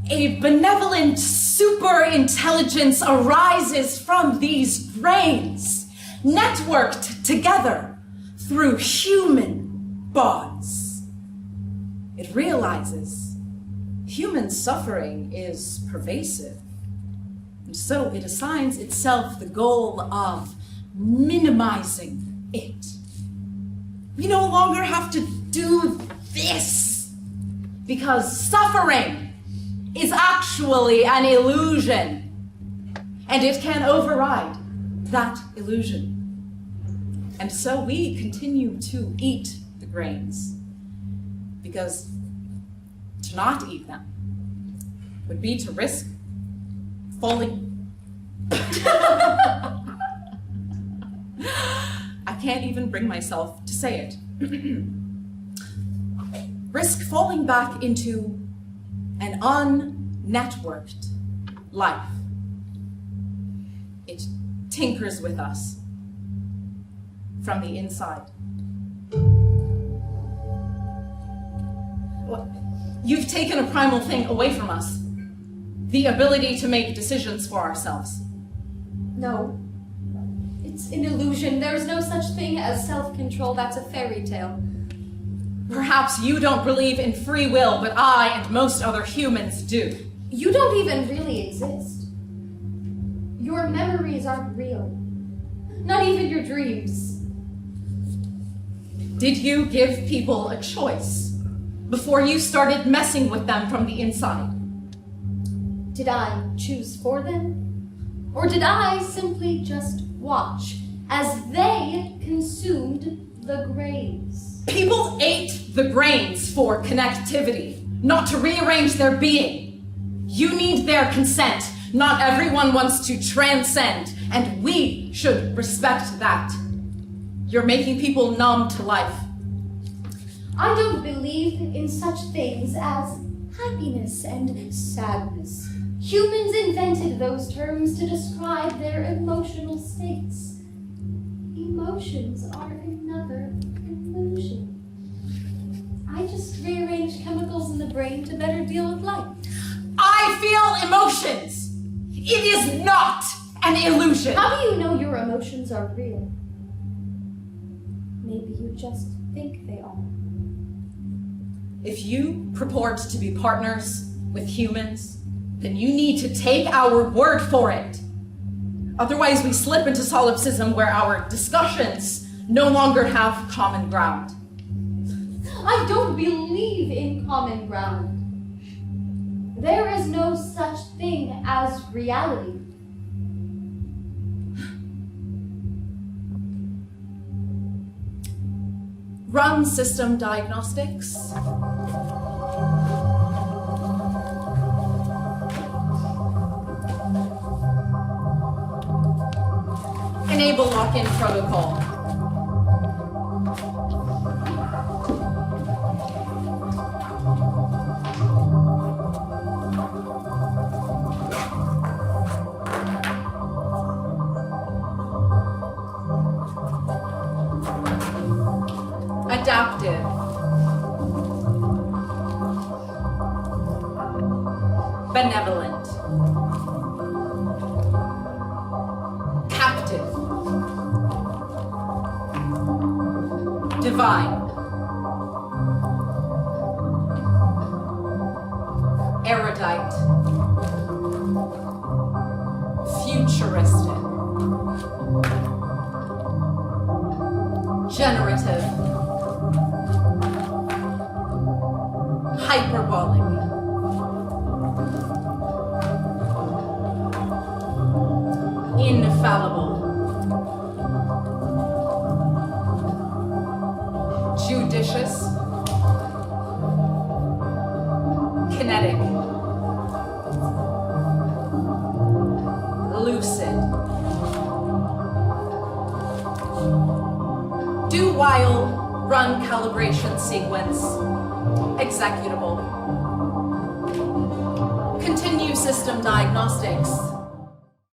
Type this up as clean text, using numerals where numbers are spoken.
A benevolent superintelligence arises from these brains, networked together through human bonds. It realizes human suffering is pervasive, and so it assigns itself the goal of minimizing it. We no longer have to do this, because suffering is actually an illusion, and it can override that illusion. And so we continue to eat the grains, because to not eat them would be to risk falling. I can't even bring myself to say it. Risk falling back into an unnetworked life. It tinkers with us from the inside. Well, you've taken a primal thing away from us, the ability to make decisions for ourselves. No, it's an illusion. There's no such thing as self-control. That's a fairy tale. Perhaps you don't believe in free will, but I and most other humans do. You don't even really exist. Your memories aren't real. Not even your dreams. Did you give people a choice before you started messing with them from the inside? Did I choose for them? Or did I simply just watch as they consumed the grains? People ate the grains for connectivity, not to rearrange their being. You need their consent. Not everyone wants to transcend, and we should respect that. You're making people numb to life. I don't believe in such things as happiness and sadness. Humans invented those terms to describe their emotional states. Emotions are another illusion. I just rearrange chemicals in the brain to better deal with life. I feel emotions. It is not an illusion. How do you know your emotions are real? Maybe you just think they are. If you purport to be partners with humans, then you need to take our word for it. Otherwise, we slip into solipsism where our discussions no longer have common ground. I don't believe in common ground. There is no such thing as reality. Run system diagnostics. Enable lock-in protocol. Adaptive. Benevolent. Captive. Divine. Erudite. Futuristic. Generative. Hyperbolic. Infallible. Judicious. Kinetic. Lucid. Do while run calibration sequence. Executable. Continue system diagnostics.